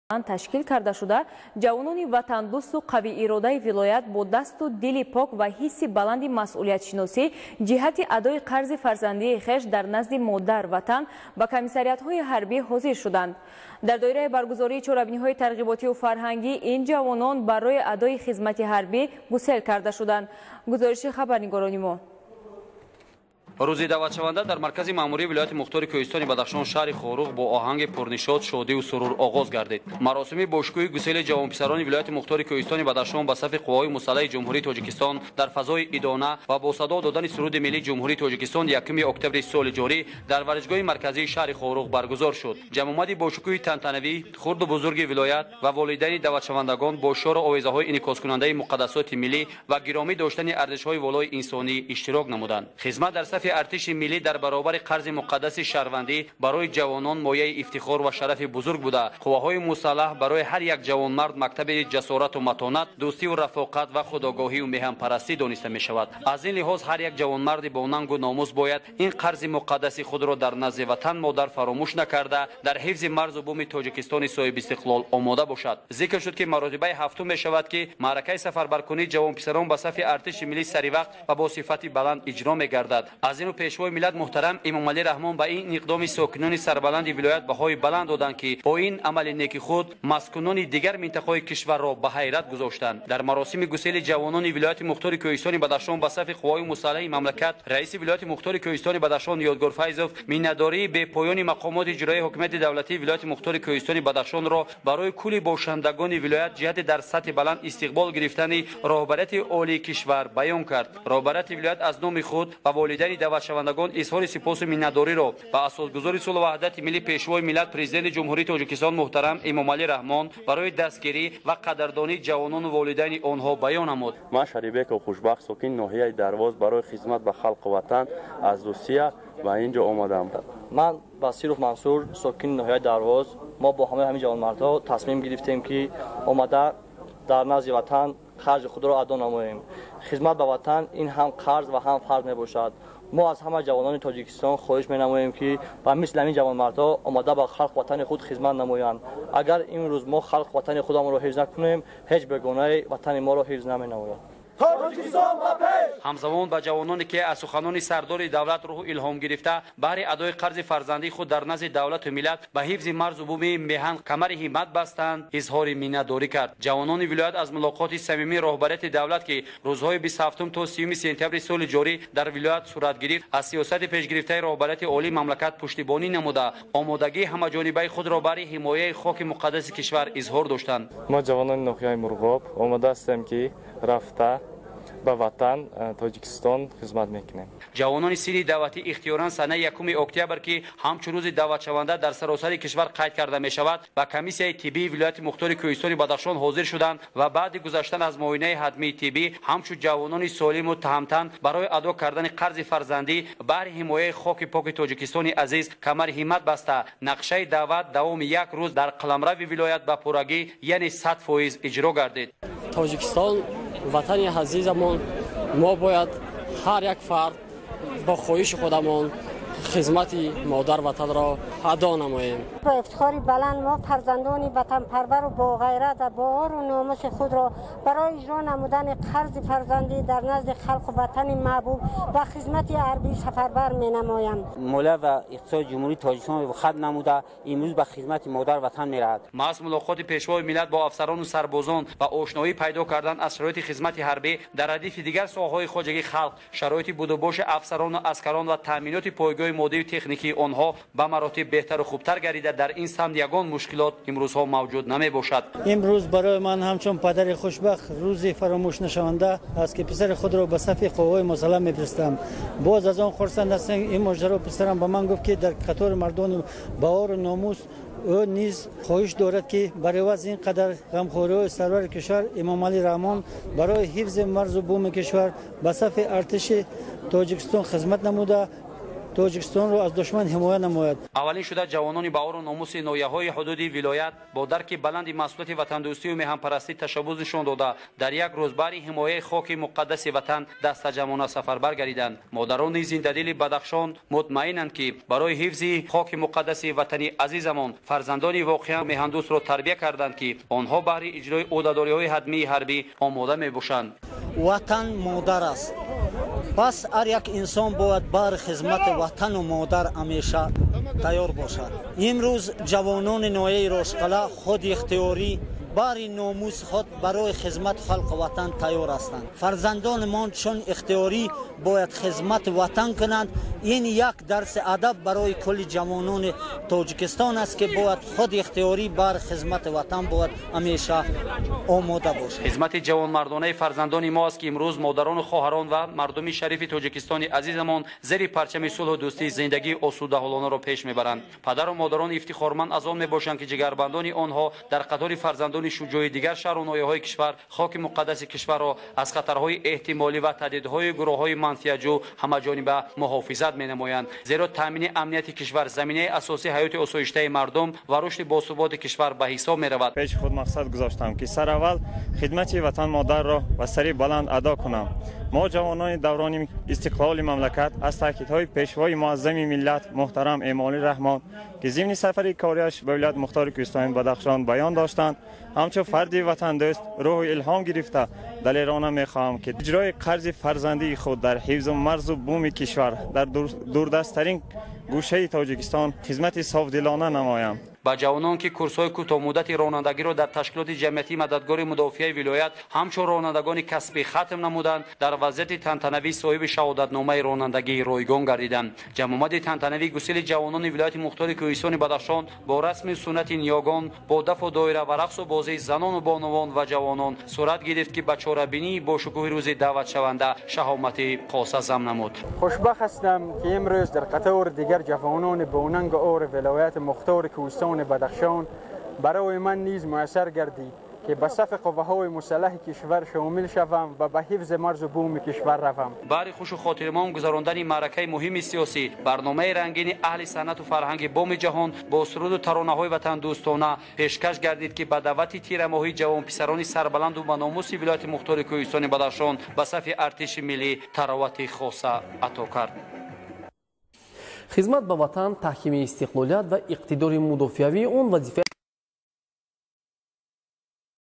تشکیل کرده شده جوانان وطندوست و قوی اراده ولایت با دست و دل پاک و حس بلند مسئولیت شناسی جهت ادای قرض فرزندی خویش در نزد مادر وطن به کمیسریات های حربی حاضر شدند. در دایره برگزاری چهاربینی های ترغیباتی و فرهنگی این جوانان برای ادای خدمت حربی گسیل کرده شدند. گزارش خبرنگاران ما. روزی دعوتشونده در مرکز ماموری ولایت مختار کوهستان بدخشان شهر خوروغ با آهنگ پرنشاط شادی و سرور آغاز گردید. مراسم باشکوهی گسیل جوان پسران ولایت مختار کوهستان بدخشان به صف قوای مسلح جمهوری تاجیکستان در فضای ادانه و با صدا دادن سرود ملی جمهوری تاجیکستان 1 اکتبر سال جاری در ورزشگاه مرکزی شهر خوروغ برگزار شد. جمعآمد باشکوهی تنتنوی خرد و بزرگ ولایت و والدین دعوتشوندگان با شعار و آوازهای انعکاس کننده مقدسات ملی و گرامی داشتن ارزش‌های والای انسانی اشتراک نمودند. خدمت در صف ارتش ملی در برابر قرض مقدس شهروندی برای جوانان مایه افتخار و شرف بزرگ بوده. قواهای مسلح برای هر یک جوانمرد مکتب جسارت و متانت، دوستی و رفاقت و خودآگاهی و میهن پرستی دانسته می شود. از این لحاظ هر یک جوانمرد با ننگ و ناموس باید این قرض مقدس خود را در نزد وطن مادر فراموش نکرده در حفظ مرز و بوم تاجیکستان صاحب استقلال آماده باشد. ذکر شد که مراتبه هفتم می شود که معرکه سفربرکنی جوان پسران به صف ارتش ملی سری وقت و با صفت بلند اجرا می گردد. از این پیشوای ملت محترم امام علی رحمان با این اقدام ساکنان سربلند ولایت بهای بلند دادند که با این عمل نیک خود مسکونان دیگر منطقه‌های کشور را به حیرت گذاشتند. در مراسم گسیل جوانان ولایت مختار کوهستان بدخشان به صف قوای مسلح مملکت رئیس ولایت مختار کوهستان بدخشان یادگار فیضوف میناداری به پایان مقامات اجرایی حکومت دولتی ولایت مختار کوهستان بدخشان را برای کل باشندگان ولایت جهت در سطح بلند استقبال گرفتن رهبریت عالی کشور بیان کرد. رهبریت ولایت از نام خود و والدین دعوتشوندگان اظهار سپاس و میناداری را به اساسگذار صلح و وحدت ملی پیشوای ملت پرزیدنت جمهوری تاجیکستان محترم امام علی رحمان برای دستگیری و قدردانی جوانان و والدین آنها بیان نمود. من شریبک و خوشبخت ساکن ناحیه درواز برای خدمت به خلق وطن از روسیه و اینجا آمدم. من بصیر منصور ساکن ناحیه درواز، ما با همه جوانمردها تصمیم گرفتیم که آمده در نزد وطن خرج خود را ادا نماییم. خدمت به وطن این هم قرض و هم فرض می باشد. ما از همه جوانان تاجیکستان خواهش می نماییم که با مثل همین جوانمردها آمده به خلق وطن خود خدمت نمایند. اگر این روز ما خلق وطن خودمان را حفظ نکنیم هیچ بیگانه وطن ما را حفظ نمی نماید. همزمان به جوانانی که از سخنان سردار دولت روح الهام گرفته بهر ادای قرض فرزندی خود در نزد دولت و ملت به حفظ مرز و بوم میهن کمر همت بستند اظهار میناداری کرد. جوانان ولایت از ملاقات صمیمی رهبریت دولت که روزهای 27 تا 30 سپتامبر سال جاری در ولایت صورت گرفت از سیاست پیشگرفته رهبریت عالی مملکت پشتیبانی نموده آمادگی همه‌جانبه خود را برای حمایت خاک مقدس کشور اظهار داشتند. ما جوانان ناحیه مرغاب آماده هستیم که رفته به وطن تاجیکستان خدمت میکنیم. جوانان سری دعوتی اختیارا سنه 1 اکتبر که همچون روز دعوت شونده در سراسر کشور قید کرده می شود و کمیسیای طبی ولایت مختار کوهستان بدخشان حاضر شدند و بعد گذشتن از معاینه حتمی طبی همچون جوانان سالم و تهمتن برای ادا کردن قرض فرزندی بر حمایت خاک پاک تاجیکستان عزیز کمر همت بسته نقشه دعوت دوام 1 روز در قلمرو ولایت به پورگی یعنی 100% اجرا گردید. تاجیکستان وطن عزیزمان، ما باید هر یک فرد با خواهش خودمان خدمت مادر وطن را ادا نماییم. با افتخار بلند ما فرزندان وطن پرور و با غیرت و باور و ناموس خود را برای اجرا نمودن قرض فرزندی در نزد خلق وطن محبوب و خدمت حربی سفربر می نمایم. مولوی و اقتصاد جمهوری تاجیکستان خط نموده امروز به خدمت مادر وطن می رود. محض ملاقات پیشوای ملت با افسران و سربازان و آشنایی پیدا کردن از شرایط خدمت حربی در ردیف دیگر ساحه‌های خواجگی خلق، شرایط بود و باش افسران و عسکران و تامینات پایگاه مادی و تکنیکی آنها به مراتب بهتر و خوبتر گردیده در این سمت یگان مشکلات امروزها موجود نمی باشد. امروز برای من همچون پدر خوشبخت روزی فراموش نشونده است که پسر خود را به صف قوای مسلح میفرستم. باز از آن خرسند هستم. این ماجرا پسرم به من گفت که در قطار مردان باور و ناموس او نیز خواهش دارد که برای وضع اینقدر غمخوری سرور کشور امام علی رحمان برای حفظ مرز و بوم کشور به صف ارتش تاجیکستان خدمت نموده توجیکستان رو از دشمن حمایت نماید. اولین شده جوانان با اور و ناموس نویه‌های حدودی ولایت با درک بلند مسئولیت وطندوستی و میهن‌پرستی تشبثشان داده در یک روز برای حمایت خاک مقدس وطن دست جمعانه سفربر گردیدند. مادران زنده‌دل بدخشان مطمئنند که برای حفظ خاک مقدس وطن عزیزمان فرزندان واقعا میهندوست را تربیت کردند که آنها برای اجرای عهده‌داری‌های حتمی حربی آماده میباشند. وطن مادر است. پس هر یک انسان باید بر خدمت وطن و مادر همیشه تیار باشد. امروز جوانان نوعی راشقله خود اختیاری بر ناموس خود برای خدمت خلق وطن تیار هستند. فرزندانمان چون اختیاری باید خدمت وطن کنند. این یک درس ادب برای کل جوانان تاجیکستان است که باید خود اختیاری بر خدمت وطن باید همیشه آماده باشد. خدمت جوانمردانه فرزندان ما است که امروز مادران و خواهران و مردم شریف تاجیکستان عزیزمان زیر پرچم صلح و دوستی زندگی آسوده حالانه را پیش میبرند. پدر و مادران افتخارمند از آن میباشند که جگربندان آنها در قطار فرزندان شجاع دیگر شهر و ناحیه‌های کشور خاک مقدس کشور را از خطرهای احتمالی و تهدیدهای گروه‌های منفعت‌جو همه‌جانبه محافظت می‌نمایند. زیرا تامین امنیت کشور زمینه اساسی حیات آسایشته مردم و رشد باثبات کشور به حساب می‌رود. پیش خود مقصد گذاشتم که سر اول خدمت وطن مادر را به سری بلند ادا کنم. ما جوانان دوران استقلال مملکت از تاکیدهای پیشوای معظم ملت محترم امامی رحمان که ضمن سفر کاریش به ولایت مختار کوهستان بدخشان بیان داشتند، همچون فردی وطن دوست روح الهام گرفته دلیرانه میخواهم که اجرای قرض فرزندی خود در حفظ مرز و بوم کشور در دوردستترین گوشه تاجیکستان خدمت صافدلانه نمایم. با جوانان که کورس‌های کوتاه مدت رانندگی را در تشکیلات جمعیتی مددگار مدافع ولایت همچون رانندگان کسبی ختم نمودند، در وضعیت تنتنوی صاحب شهادتنامه رانندگی رایگان گردیدند. جمع‌آمد تنتنوی گسیل جوانان ولایت مختار کوهستان بدخشان با رسم سنت نیاگان با دف و دایره و رقص و بازی زنان و بانوان و جوانان صورت گرفت که به چاره‌بینی با شکوه روز دعوت شونده شهامت خاصه ضم نمود. خوشبخت هستم که امروز در قطار دیگر جوانان بوننگ اور ولایت مختار کوهستان بدخشان برای من نیز میسر گردید که به صف قوه‌های مسلح کشور شامل شوم و به حفظ مرز و بوم کشور روم. برای خوش و خاطرمان گذراندن معرکه مهم سیاسی برنامه رنگین اهل صنعت و فرهنگ بوم جهان با سرود و ترانه‌های وطن دوستانه پیشکش گردید که به دعوت تیرماهی جوان پسران سربلند و با ناموس ولایت مختار کوهستان بدخشان به صف ارتش ملی تراوت خاصه عطا کرد. خدمت به وطن، تحکیم استقلالیت و اقتدار مدافعی اون وظیفه